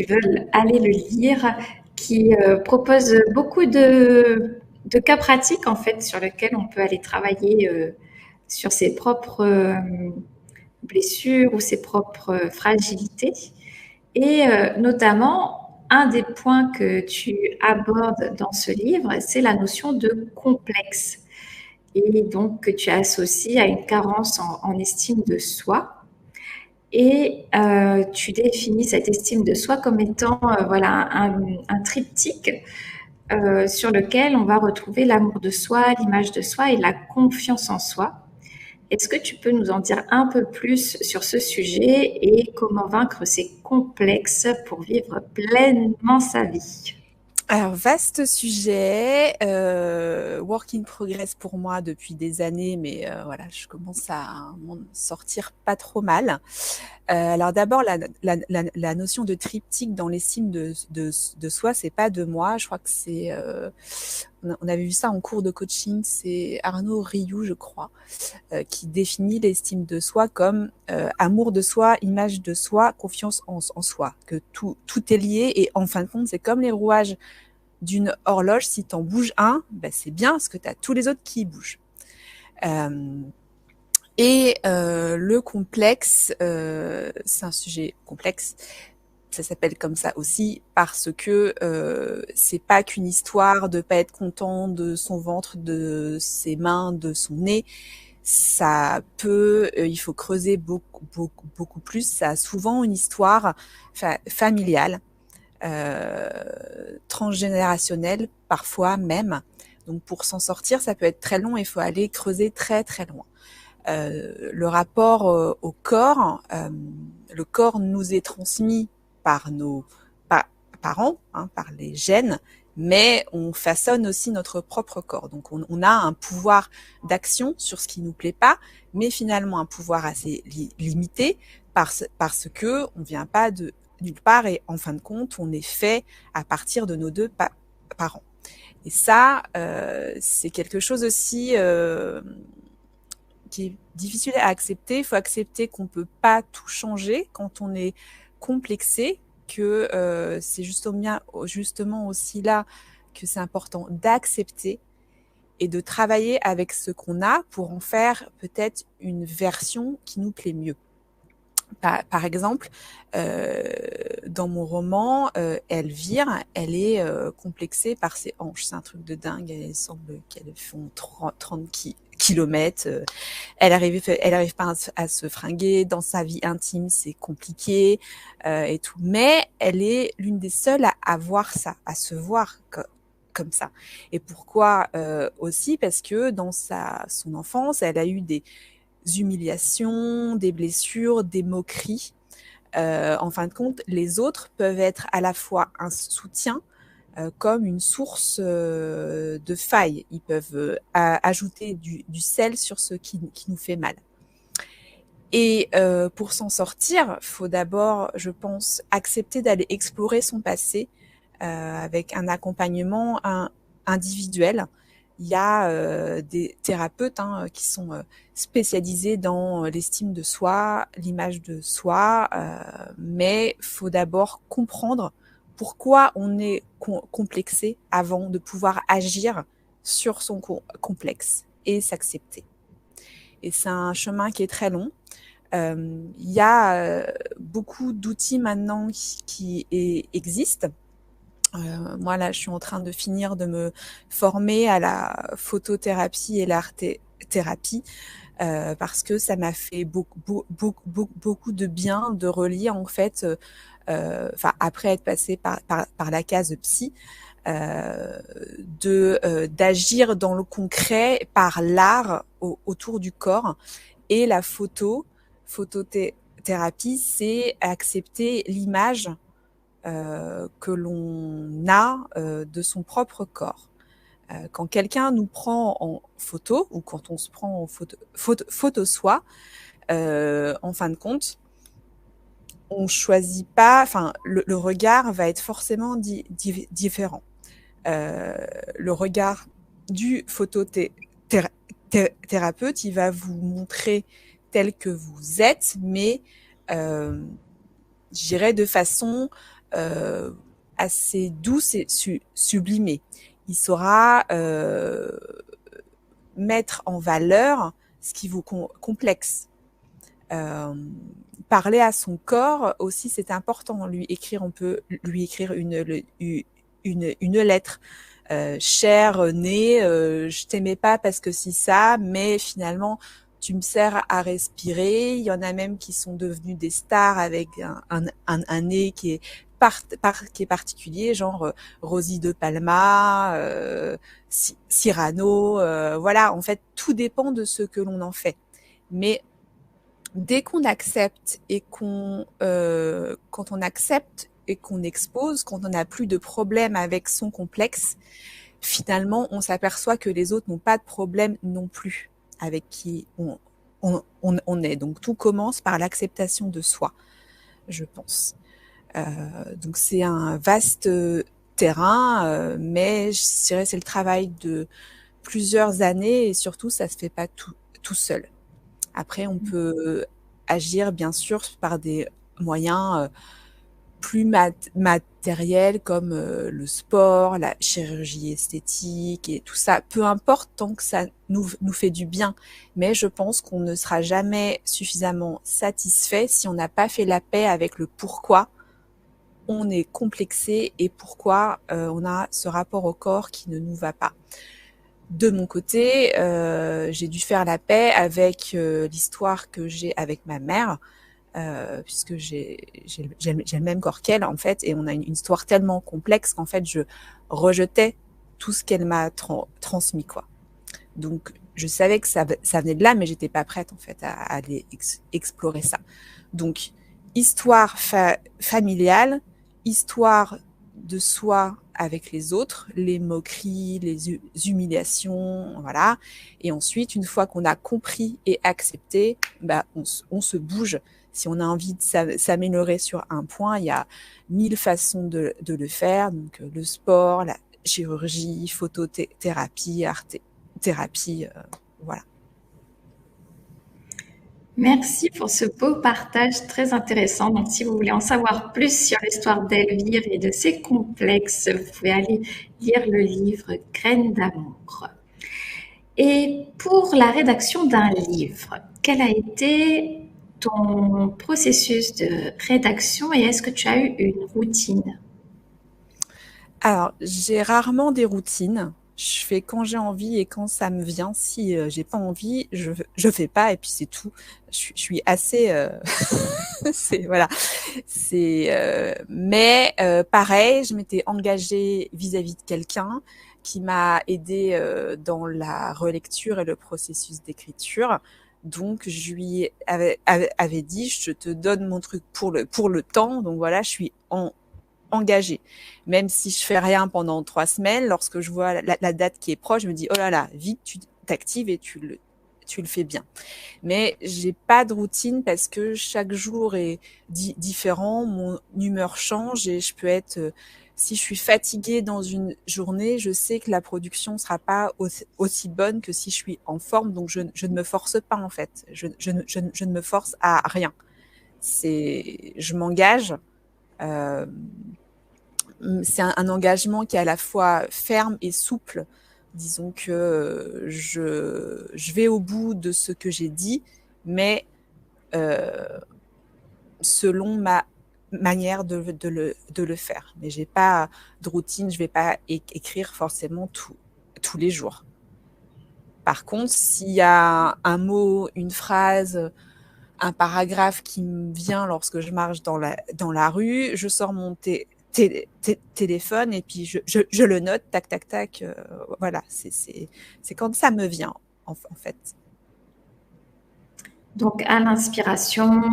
veulent aller le lire, qui propose beaucoup de cas pratiques en fait sur lesquels on peut aller travailler sur ses propres blessures ou ses propres fragilités. Et notamment, un des points que tu abordes dans ce livre, c'est la notion de complexe. Et donc, que tu associes à une carence en estime de soi. Et tu définis cette estime de soi comme étant voilà, un triptyque sur lequel on va retrouver l'amour de soi, l'image de soi et la confiance en soi. Est-ce que tu peux nous en dire un peu plus sur ce sujet et comment vaincre ces complexes pour vivre pleinement sa vie? Alors, vaste sujet, work in progress pour moi depuis des années, mais voilà, je commence à m'en sortir pas trop mal. Alors d'abord, la notion de triptyque dans l'estime de soi, c'est pas de moi. Je crois que c'est, on avait vu ça en cours de coaching. C'est Arnaud Rioux, je crois, qui définit l'estime de soi comme amour de soi, image de soi, confiance en soi. Que tout est lié et en fin de compte, c'est comme les rouages d'une horloge. Si t'en bouges un, c'est bien parce que t'as tous les autres qui bougent. Et le complexe, c'est un sujet complexe. Ça s'appelle comme ça aussi parce que c'est pas qu'une histoire de pas être content de son ventre, de ses mains, de son nez. Ça peut, il faut creuser beaucoup plus. Ça a souvent une histoire familiale, transgénérationnelle, parfois même. Donc pour s'en sortir, ça peut être très long. Il faut aller creuser très très loin. Le rapport au corps, le corps nous est transmis par nos parents, par les gènes, mais on façonne aussi notre propre corps. Donc on a un pouvoir d'action sur ce qui nous plaît pas, mais finalement un pouvoir assez limité parce que on vient pas de nulle part et en fin de compte on est fait à partir de nos deux parents. Et ça, c'est quelque chose aussi qui est difficile à accepter. Il faut accepter qu'on peut pas tout changer quand on est complexé, que c'est justement aussi là que c'est important d'accepter et de travailler avec ce qu'on a pour en faire peut-être une version qui nous plaît mieux. Par exemple, dans mon roman, Elvire, elle est complexée par ses hanches. C'est un truc de dingue. Il semble qu'elles font 30 kilomètres. Elle arrive pas à se fringuer. Dans sa vie intime, c'est compliqué et tout. Mais elle est l'une des seules à avoir ça, à se voir comme ça. Et pourquoi aussi? Parce que dans son enfance, elle a eu des humiliations, des blessures, des moqueries. En fin de compte, les autres peuvent être à la fois un soutien comme une source de faille. Ils peuvent ajouter du sel sur ce qui nous fait mal. Et pour s'en sortir, faut d'abord, je pense, accepter d'aller explorer son passé avec un accompagnement individuel. Il y a des thérapeutes qui sont spécialisés dans l'estime de soi, l'image de soi, mais faut d'abord comprendre pourquoi on est complexé avant de pouvoir agir sur son complexe et s'accepter. Et c'est un chemin qui est très long. Il y a beaucoup d'outils maintenant qui existent. Moi, là, je suis en train de finir de me former à la photothérapie et l'art-thérapie parce que ça m'a fait beaucoup de bien de relier, en fait, après être passée par la case psy, d'agir dans le concret par l'art autour du corps et la photothérapie, c'est accepter l'image que l'on a de son propre corps. Quand quelqu'un nous prend en photo ou quand on se prend en photo soi, en fin de compte, on choisit pas, enfin, le regard va être forcément différent. Le regard du photothérapeute, il va vous montrer tel que vous êtes, mais je dirais de façon assez douce et sublimée. Il saura mettre en valeur ce qui vous complexe. Parler à son corps aussi, c'est important. On peut lui écrire une lettre. Cher né, je t'aimais pas parce que si ça, mais finalement tu me sers à respirer. Il y en a même qui sont devenus des stars avec un nez qui est qui est particulier, genre Rosie de Palma, Cyrano, voilà. En fait, tout dépend de ce que l'on en fait. Mais dès qu'on accepte et quand on accepte et qu'on expose, quand on n'a plus de problème avec son complexe, finalement, on s'aperçoit que les autres n'ont pas de problème non plus avec qui on est. Donc, tout commence par l'acceptation de soi, je pense. Donc, c'est un vaste terrain, mais je dirais c'est le travail de plusieurs années et surtout, ça se fait pas tout seul. Après, on peut agir, bien sûr, par des moyens plus matériels comme le sport, la chirurgie esthétique et tout ça. Peu importe tant que ça nous fait du bien. Mais je pense qu'on ne sera jamais suffisamment satisfait si on n'a pas fait la paix avec le pourquoi on est complexé et pourquoi on a ce rapport au corps qui ne nous va pas. De mon côté, j'ai dû faire la paix avec l'histoire que j'ai avec ma mère, puisque j'ai le même corps qu'elle en fait, et on a une histoire tellement complexe qu'en fait je rejetais tout ce qu'elle m'a transmis quoi. Donc je savais que ça venait de là, mais j'étais pas prête en fait à aller explorer ça. Donc histoire familiale, histoire de soi avec les autres, les moqueries, les humiliations, voilà. Et ensuite, une fois qu'on a compris et accepté, bah, on se bouge. Si on a envie de s'améliorer sur un point, il y a 1000 façons de le faire. Donc, le sport, la chirurgie, photothérapie, art-thérapie, voilà. Merci pour ce beau partage très intéressant. Donc, si vous voulez en savoir plus sur l'histoire d'Elvire et de ses complexes, vous pouvez aller lire le livre Graines d'amour. Et pour la rédaction d'un livre, quel a été ton processus de rédaction et est-ce que tu as eu une routine? Alors, j'ai rarement des routines. Je fais quand j'ai envie et quand ça me vient. Si j'ai pas envie, je fais pas et puis c'est tout. Je suis assez, c'est voilà, c'est. Mais pareil, je m'étais engagée vis-à-vis de quelqu'un qui m'a aidée dans la relecture et le processus d'écriture. Donc, je lui avait dit, je te donne mon truc pour le temps. Donc voilà, je suis engagée. Même si je fais rien pendant 3 semaines, lorsque je vois la date qui est proche, je me dis, oh là là, vite, tu t'actives et tu le fais bien. Mais j'ai pas de routine parce que chaque jour est différent, mon humeur change et je peux être, si je suis fatiguée dans une journée, je sais que la production sera pas aussi bonne que si je suis en forme, donc je ne me force pas en fait. Je ne me force à rien. Je m'engage. Euh, c'est un engagement qui est à la fois ferme et souple. Disons que je vais au bout de ce que j'ai dit, mais euh, selon ma manière de le faire. Mais j'ai pas de routine, je vais pas écrire forcément tous les jours. Par contre, s'il y a un mot, une phrase, un paragraphe qui me vient lorsque je marche dans la rue, je sors mon téléphone et puis je le note, tac, tac, tac. Voilà, c'est quand ça me vient, en fait. Donc, à l'inspiration,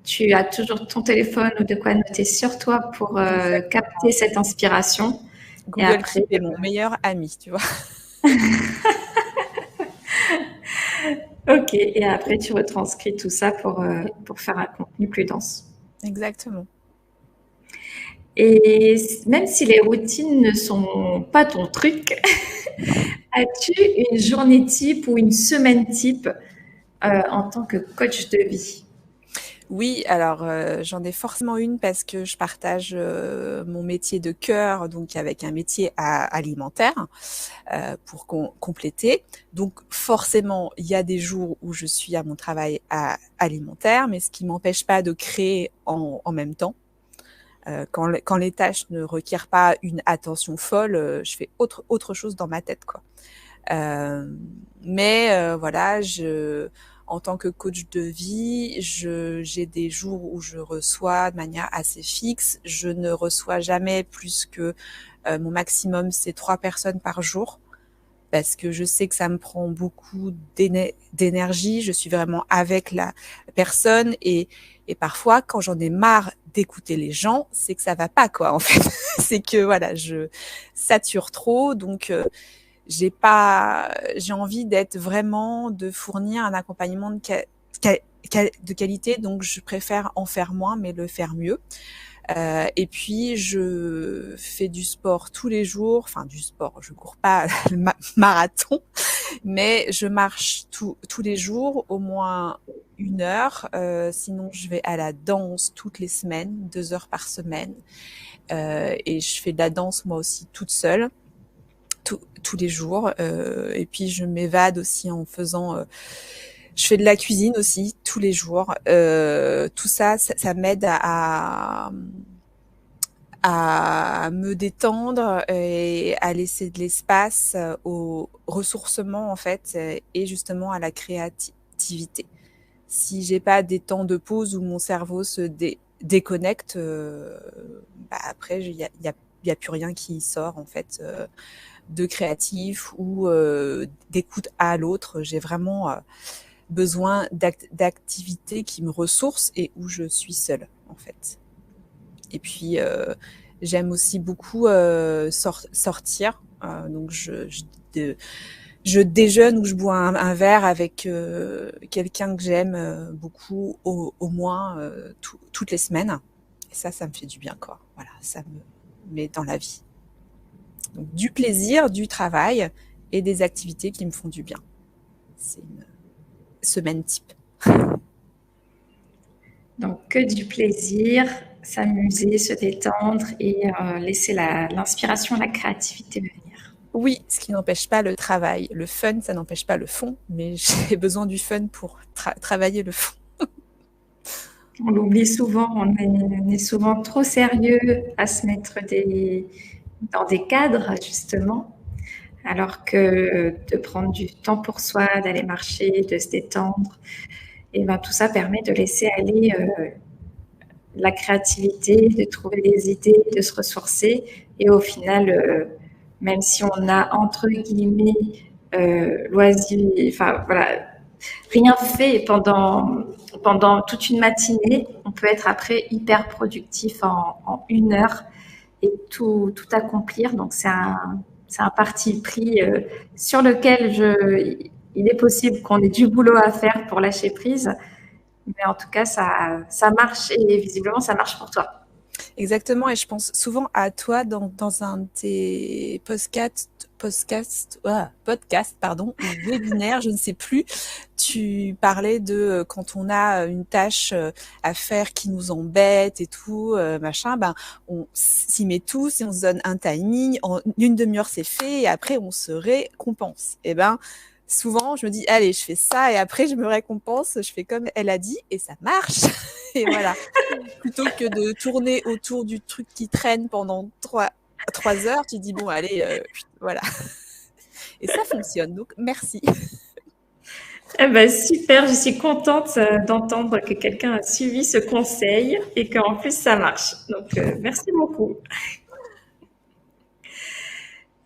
tu as toujours ton téléphone ou de quoi noter sur toi pour capter Exactement. cette inspiration. Et Google après, Keep est mon meilleur ami, tu vois. ok. Et après, tu retranscris tout ça pour faire un contenu plus dense. Exactement. Et même si les routines ne sont pas ton truc, as-tu une journée type ou une semaine type en tant que coach de vie? Oui, alors j'en ai forcément une parce que je partage mon métier de cœur, donc avec un métier alimentaire pour compléter. Donc forcément, il y a des jours où je suis à mon travail alimentaire, mais ce qui m'empêche pas de créer en même temps. Quand les tâches ne requièrent pas une attention folle, je fais autre chose dans ma tête, quoi. Euh, mais voilà, en tant que coach de vie, j'ai des jours où je reçois de manière assez fixe. Je ne reçois jamais plus que mon maximum, c'est 3 personnes par jour parce que je sais que ça me prend beaucoup d'énergie. Je suis vraiment avec la personne et parfois, quand j'en ai marre d'écouter les gens, c'est que ça va pas, quoi, en fait. C'est que, voilà, je sature trop. Donc, j'ai envie d'être vraiment, de fournir un accompagnement de qualité. Donc, je préfère en faire moins, mais le faire mieux. Et puis je fais du sport tous les jours, enfin du sport, je cours pas le marathon, mais je marche tous les jours, au moins 1 heure. Sinon, je vais à la danse toutes les semaines, 2 heures par semaine. Et je fais de la danse moi aussi toute seule, tous les jours. Et puis je m'évade aussi en faisant je fais de la cuisine aussi tous les jours. Tout ça, ça m'aide à me détendre et à laisser de l'espace au ressourcement en fait et justement à la créativité. Si j'ai pas des temps de pause où mon cerveau se déconnecte, bah après il y a plus rien qui sort en fait de créatif ou d'écoute à l'autre. J'ai vraiment besoin d'activités qui me ressourcent et où je suis seule en fait. Et puis, j'aime aussi beaucoup sortir. Donc, je déjeune ou je bois un verre avec quelqu'un que j'aime beaucoup, au moins toutes les semaines. Et ça me fait du bien, quoi. Voilà, ça me met dans la vie. Donc, du plaisir, du travail et des activités qui me font du bien. C'est une semaine type. Donc, que du plaisir, s'amuser, se détendre et laisser l'inspiration, la créativité venir. Oui, ce qui n'empêche pas le travail. Le fun, ça n'empêche pas le fond, mais j'ai besoin du fun pour travailler le fond. On l'oublie souvent, on est souvent trop sérieux à se mettre dans des cadres, justement, alors que de prendre du temps pour soi, d'aller marcher, de se détendre, et ben tout ça permet de laisser aller la créativité, de trouver des idées, de se ressourcer. Et au final, même si on a entre guillemets loisir, enfin voilà, rien fait pendant toute une matinée, on peut être après hyper productif en 1 heure et tout accomplir. Donc c'est un parti pris sur lequel il est possible qu'on ait du boulot à faire pour lâcher prise. Mais en tout cas, ça marche et visiblement, ça marche pour toi. Exactement, et je pense souvent à toi dans un de tes podcasts, pardon, ou webinaires, je ne sais plus. Tu parlais de quand on a une tâche à faire qui nous embête et tout, machin, ben on s'y met tous et on se donne un timing. En 1 demi-heure, c'est fait et après on se récompense. Et ben souvent, je me dis, allez, je fais ça et après, je me récompense, je fais comme elle a dit et ça marche. Et voilà. Plutôt que de tourner autour du truc qui traîne pendant 3 heures, tu dis, bon, allez, voilà. Et ça fonctionne, donc merci. Eh ben, super, je suis contente d'entendre que quelqu'un a suivi ce conseil et qu'en plus ça marche. Donc, merci beaucoup.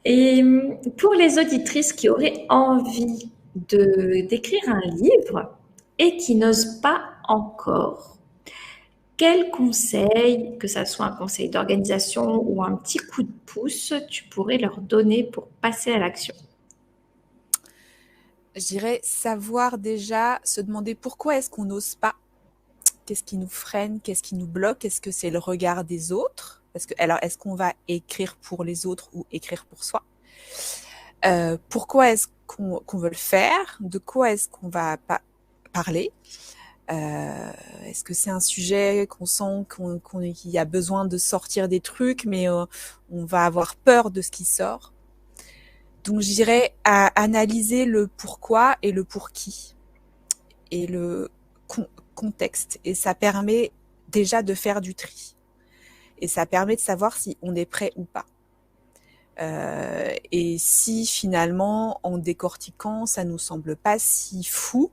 Et pour les auditrices qui auraient envie d'écrire un livre et qui n'osent pas encore, quel conseil, que ça soit un conseil d'organisation ou un petit coup de pouce, tu pourrais leur donner pour passer à l'action? Je dirais savoir déjà se demander pourquoi est-ce qu'on n'ose pas. Qu'est-ce qui nous freine? Qu'est-ce qui nous bloque? Est-ce que c'est le regard des autres? Alors, est-ce qu'on va écrire pour les autres ou écrire pour soi? Pourquoi est-ce qu'on veut le faire? De quoi est-ce qu'on va parler? Est-ce que c'est un sujet qu'on sent qu'il y a besoin de sortir des trucs, mais on va avoir peur de ce qui sort? Donc, je dirais à analyser le pourquoi et le pour qui et le contexte. Et ça permet déjà de faire du tri. Et ça permet de savoir si on est prêt ou pas. Et si finalement, en décortiquant, ça nous semble pas si fou,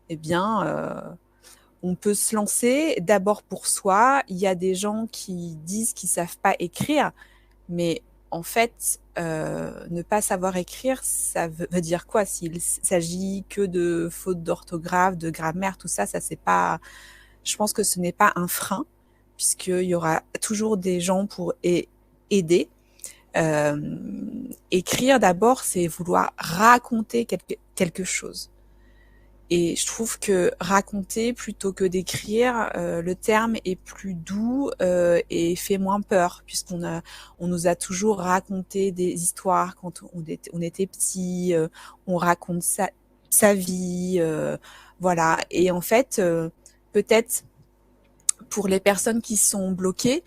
eh bien, on peut se lancer d'abord pour soi. Il y a des gens qui disent qu'ils savent pas écrire, mais en fait, ne pas savoir écrire, ça veut dire quoi? S'il s'agit que de fautes d'orthographe, de grammaire, tout ça, c'est pas. Je pense que ce n'est pas un frein, puisqu'il y aura toujours des gens pour aider. Écrire d'abord, c'est vouloir raconter quelque chose. Et je trouve que raconter plutôt que d'écrire, le terme est plus doux et fait moins peur, on nous a toujours raconté des histoires quand on était petit, on raconte sa vie, voilà. Et en fait, peut-être pour les personnes qui sont bloquées,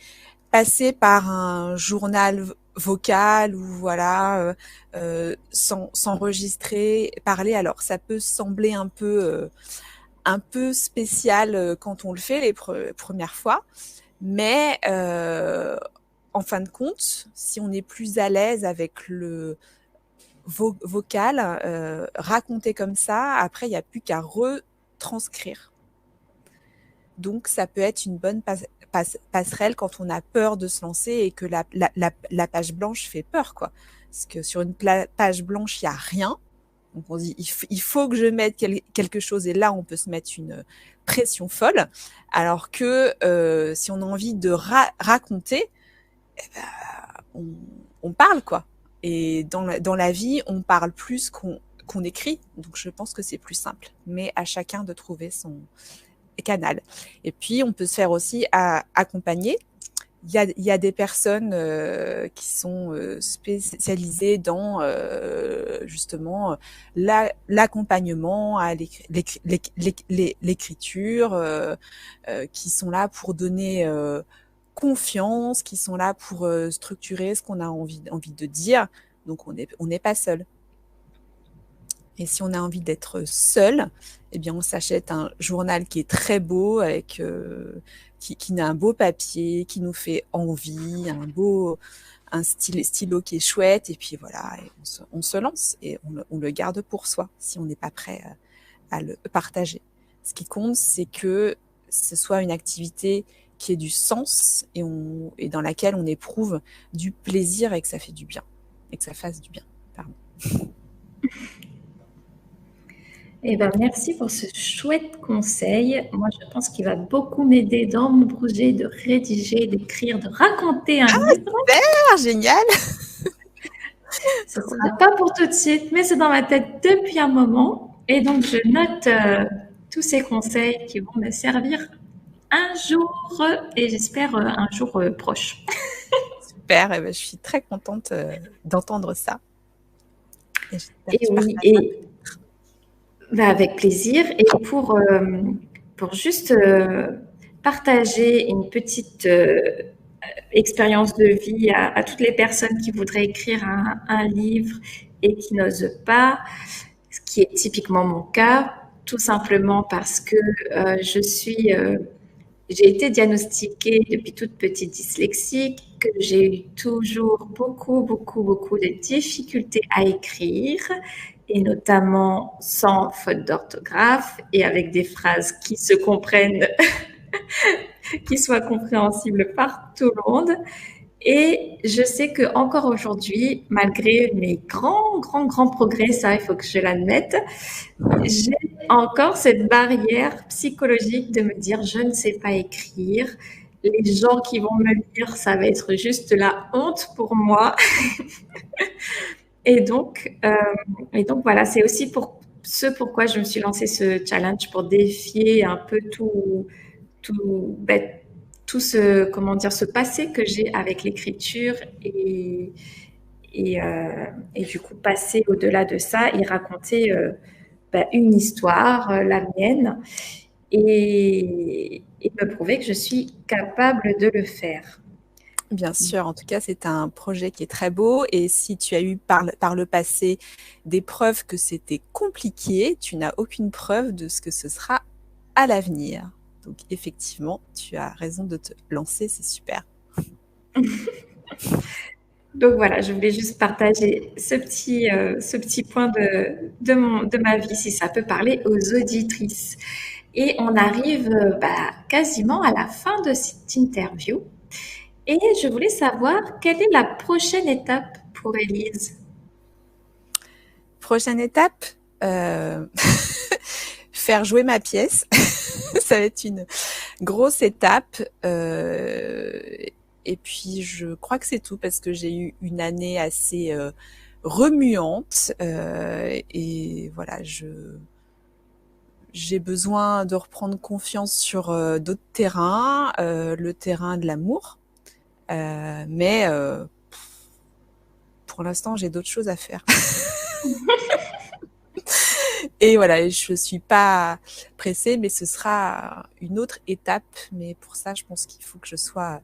passer par un journal vocal ou voilà, s'enregistrer, parler. Alors ça peut sembler un peu spécial quand on le fait les premières fois, mais en fin de compte, si on est plus à l'aise avec le vocal, raconter comme ça, après il n'y a plus qu'à retranscrire. Donc ça peut être une bonne passerelle quand on a peur de se lancer et que la page blanche fait peur, quoi. Parce que sur une page blanche, il n'y a rien. Donc on dit, il faut que je mette quelque chose, et là, on peut se mettre une pression folle. Alors que si on a envie de raconter, eh ben, on parle, quoi. Et dans la vie, on parle plus qu'on écrit. Donc je pense que c'est plus simple. Mais à chacun de trouver son canal. Et puis, on peut se faire aussi accompagner. il y a des personnes qui sont spécialisées dans justement l'accompagnement à l'écriture, qui sont là pour donner confiance, qui sont là pour structurer ce qu'on a envie de dire. Donc on n'est pas seul. Et si on a envie d'être seul, eh bien on s'achète un journal qui est très beau, avec qui a un beau papier, qui nous fait envie, un stylo qui est chouette, et puis voilà, et on se lance et on le garde pour soi si on n'est pas prêt à le partager. Ce qui compte, c'est que ce soit une activité qui ait du sens et dans laquelle on éprouve du plaisir et que ça fait du bien, et que ça fasse du bien. Pardon. Eh ben, merci pour ce chouette conseil. Moi, je pense qu'il va beaucoup m'aider dans mon projet de rédiger, d'écrire, de raconter un livre. Super, génial. Ce ne sera pas pour tout de suite, mais c'est dans ma tête depuis un moment. Et donc, je note tous ces conseils qui vont me servir un jour, et j'espère un jour proche. Super, eh ben, je suis très contente d'entendre ça. Et oui, et bah, avec plaisir. Et pour juste partager une petite expérience de vie à toutes les personnes qui voudraient écrire un livre et qui n'osent pas, ce qui est typiquement mon cas, tout simplement parce que j'ai été diagnostiquée depuis toute petite dyslexique, que j'ai eu toujours beaucoup de difficultés à écrire, et notamment sans faute d'orthographe et avec des phrases qui se comprennent, qui soient compréhensibles par tout le monde. Et je sais que encore aujourd'hui, malgré mes grands progrès, ça, il faut que je l'admette, j'ai encore cette barrière psychologique de me dire je ne sais pas écrire. Les gens qui vont me lire, ça va être juste la honte pour moi. Et donc voilà, c'est aussi pourquoi je me suis lancé ce challenge, pour défier un peu tout ce passé que j'ai avec l'écriture, et du coup passer au-delà de ça et raconter une histoire, la mienne, et me prouver que je suis capable de le faire. Bien sûr, en tout cas, c'est un projet qui est très beau, et si tu as eu par le passé des preuves que c'était compliqué, tu n'as aucune preuve de ce que ce sera à l'avenir. Donc effectivement, tu as raison de te lancer, c'est super. Donc voilà, je voulais juste partager ce petit point de ma vie, si ça peut parler aux auditrices. Et on arrive quasiment à la fin de cette interview. Et je voulais savoir quelle est la prochaine étape pour Élise. Prochaine étape, faire jouer ma pièce. Ça va être une grosse étape. Et puis, je crois que c'est tout, parce que j'ai eu une année assez remuante. Et voilà, j'ai besoin de reprendre confiance sur d'autres terrains, le terrain de l'amour. Mais pour l'instant, j'ai d'autres choses à faire. Et voilà, je suis pas pressée, mais ce sera une autre étape. Mais pour ça, je pense qu'il faut que je sois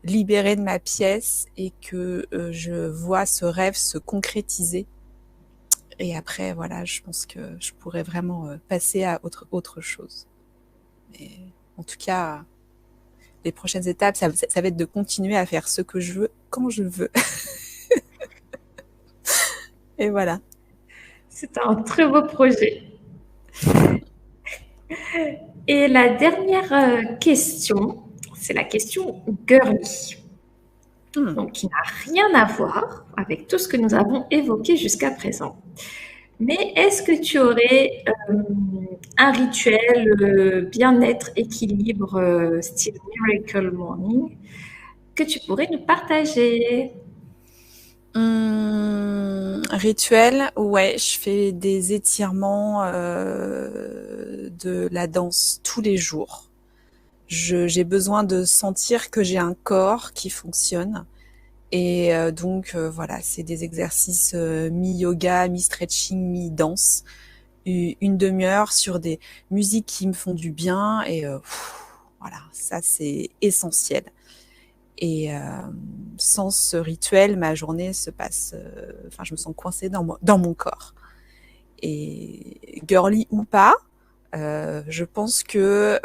libérée de ma pièce et que je vois ce rêve se concrétiser. Et après, voilà, je pense que je pourrais vraiment passer à autre chose. Mais en tout cas, les prochaines étapes, ça va être de continuer à faire ce que je veux quand je veux. Et voilà. C'est un très beau projet. Et la dernière question, c'est la question girly. Donc, qui n'a rien à voir avec tout ce que nous avons évoqué jusqu'à présent. Mais est-ce que tu aurais un rituel bien-être, équilibre, style Miracle Morning, que tu pourrais nous partager? Rituel, ouais, je fais des étirements de la danse tous les jours. j'ai besoin de sentir que j'ai un corps qui fonctionne. Et donc voilà, c'est des exercices mi-yoga, mi-stretching, mi-danse. Une demi-heure sur des musiques qui me font du bien et voilà, ça c'est essentiel. Et sans ce rituel, ma journée se passe, enfin je me sens coincée dans mon corps. Et girly ou pas, je pense que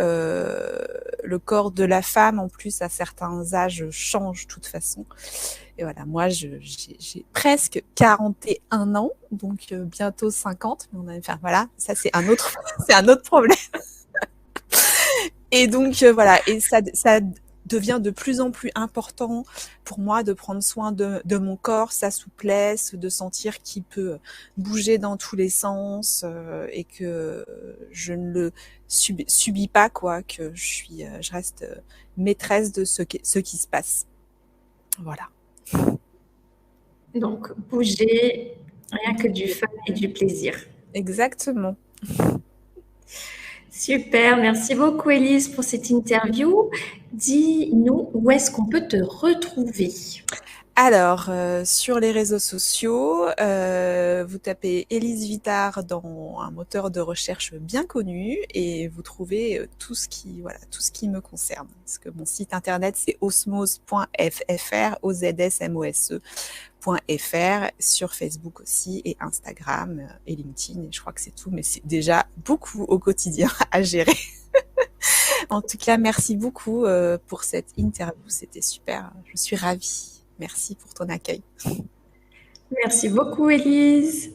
le corps de la femme, en plus, à certains âges, change de toute façon. Et voilà, moi, j'ai presque 41 ans, donc bientôt 50. Mais enfin, voilà, ça c'est un autre, c'est un autre problème. Et donc voilà, et ça devient de plus en plus important pour moi de prendre soin de mon corps, sa souplesse, de sentir qu'il peut bouger dans tous les sens et que je ne le subis pas, quoi, que je reste maîtresse de ce qui se passe. Voilà. Donc, bouger, rien que du fun et du plaisir. Exactement. Super, merci beaucoup Elise pour cette interview. Dis-nous où est-ce qu'on peut te retrouver? Alors, sur les réseaux sociaux, vous tapez Élise Vittard dans un moteur de recherche bien connu et vous trouvez tout ce qui me concerne. Parce que mon site internet, c'est osmose.fr, OZSMOSE.fr, sur Facebook aussi et Instagram et LinkedIn. Et je crois que c'est tout, mais c'est déjà beaucoup au quotidien à gérer. En tout cas, merci beaucoup pour cette interview. C'était super. Je suis ravie. Merci pour ton accueil. Merci beaucoup Elise.